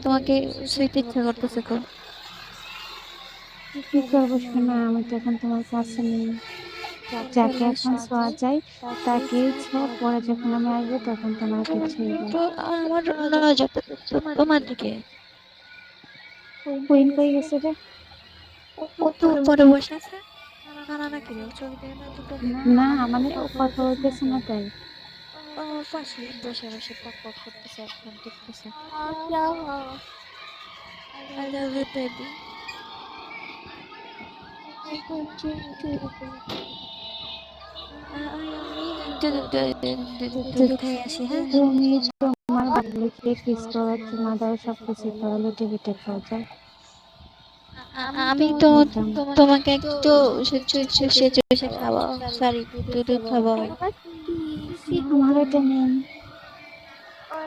তোমাকে শুইতে ইচ্ছা করতেছে খুব। কি করবো শোনা, আমি তো এখন তোমার কাছে নেই। যাকে চলে এখন আসো। ছোঁয়া যায় তাকেই ছোঁয়া, পরে যখন আমি আসবো তখন তোমাকে ছুঁইবো। তো আমার নজর তো তোমার দিকে। কুইন কই গেছে রে? ও তো উপরে বসে আছে। কানা নাকি রে, ও চোখ দিয়ে না দুটো নেই। না, মানে ও কথা বলতেছে না তাই। ও পাশে বসে বসে পক পক করতেছে আর phone টিপতেছে। I love you baby. আমি দুধ খাই আসি, হ্যাঁ। তুমি তোমার বাবুকে কিস করো, চুমা দাও, সবকিছু করো, লুটে লুটে খাও, যাও। আমি তো যাও। তোমাকে একটু সেচে বেছে খাওয়া, সরি, দুধ খাওয়া। আমার এটা নেই।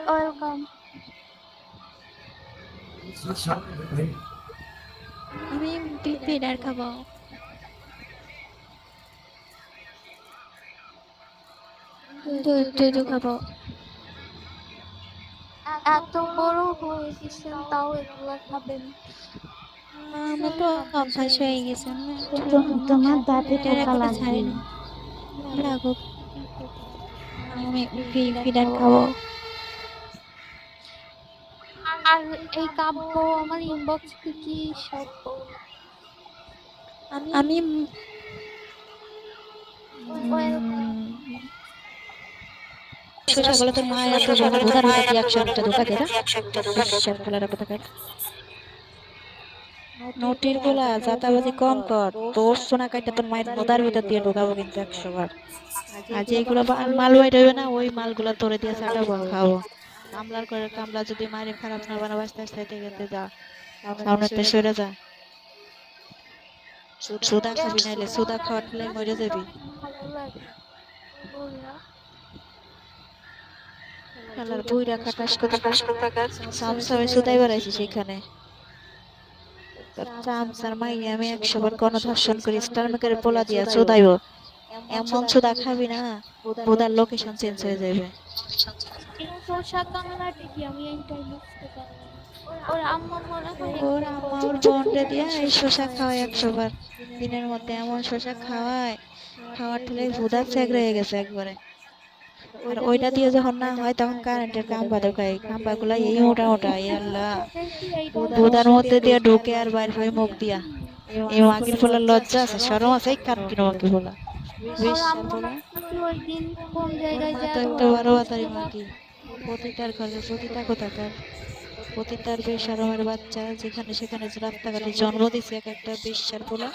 ওয়েলকাম। আমি ডিনার খাবো। দুধ খাবো। এত বড় হয়ে গেছেন তাও এগুলা খাবেন? আমার তো অভ্যাস হয়ে গেছে না। তোমার দাঁতে এটার পোকা এখনো লাগবে। ছাড়িনি। লাগুক, আমি ডিনার খাবো। আর এই কাব্য আমার ইনবক্সে কি সব আমি ওয়েলকাম। শসাগুলো তোর মায়ের দেবো না, বোধার ভিতর দিয়ে 100 ঢোকা দে না। বিশ্বাস বলে রাখো তাকে। নটির গোলা যাতাবাজি কম কর, তোর সোনা কাইটা তোর মায়ের বোধার ভিতর দিয়ে ঢোকাবো কিন্তু 100 বার। আর যেগুলো মাল বাইর হইবে না, ওই মালগুলো তোরে দিয়ে চাটাবো খাবো। কামলার করে কামলা যদি মায়ের খারাপ না বানাবো, আস্তে আস্তে গেতে যা, সামনেতে সরে যা। সুদা খাবি, নাইলে সুদা খাওয়ার ঠেলায় মরে যাবি। ভালো লাগে বললা। শালার বুইরা খাটাস কোথাকার। সামসামে সুদাই বেড়াইছি সেখানে। তোর চামচার মাইয়া আমি 100 বার গণধর্ষণ করি, স্টার মেকারে পোলা দিয়া সুদাইব। এমন সুদা খাবি না, বোধার লোকেশন চেঞ্জ হয়ে যাবে। এই শসা কামলাটা কি আমি এটাই বুঝতে পারলাম না। ওর আম্মা মনে হয় ওর একটু আম্মা ওর বোনরে দিয়া এই শসা খাওয়ায় 100 বার। দিনের মধ্যে এমন শসা খাওয়ায়, খাওয়ার ঠেলে ভুদা চ্যাংড়া হয়ে গেছে একবারে। আর ওইটা দিয়ে যখন না হয় তখন কারেন্টের খাম্বা ঢোকায়, খাম্বা গুলা এই মোটা মোটা, এই আল্লাহ। দেখি এইটা ভুদার মধ্যে দিয়ে ঢুকে আর বাইর হয় মুখ দিয়া। এই মাগির ফলার লজ্জা আছে, শরম আছে? এই কান কিনো মাগি ফলা, ওর বিশ্বাস আম্মা ফলা। নাকি ওই দিন কোন ওর জায়গায় মা যা তো একটা ধরা 12 বাতারি খাইছিল। মাগি। পতিতার ঘরে পতিতা কোথাকার। পতিতার বেশরমের বাচ্চা, যেখানে সেখানে যে রাস্তাঘাটে জন্ম দিছে এক একটা বেশ্যার পোলা।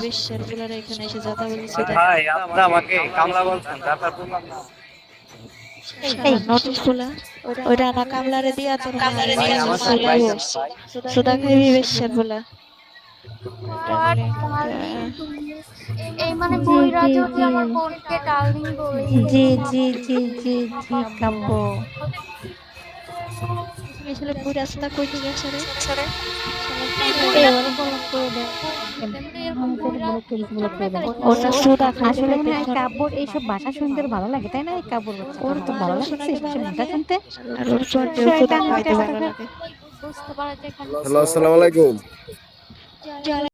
বেশ্যার পোলারা এখানে এসে যাতাবলি সুদা। ভাই আপনি আমাকে কামলা বলছেন, তারপর বললাম না। শালা নোটিশ পোলা। ওইটা না কামলারে দিয়া তোর মা ভাই নিয়ে আমার সাথে সুদাইব। বাইকেন ভাই। সুদা খাইবি বেশ্যার পোলা। হোয়াট ডার্লিং তুমি? এই মানে জি বইরা জি যদি জি আমার বোনকে ডার্লিং বলে জি এরকম জি আপনি জি জি জি কাব্য। আসলে বুড়া সুদা কই থেকে আসে রে? শালা এই কামলা। বইরা এবারে ব্লক করে দেন। এরকম আমি তাহলে বইরা ব্লক করে দিচ্ছি, ব্লক করে দেন। ওটা সুদা খাইতে আসলে মনে খাইতে হয় ধর। কাব্যর এইসব ভাষা শুনতে ভালো লাগে, তাই না? এই কাব্যর বাচ্চা ওর তোর তো ভালো মারেও লাগছে শোনাতে এইসব ভালো ভাষা লাগে, শুনতে। আর ওর চোদ্দেও সুদা শয়তান খাওয়াইতে ভালো কোথাকার। লাগে। বুঝতে পারা যায় খালি হ্যালো, আসসালামু আলাইকুম। যারা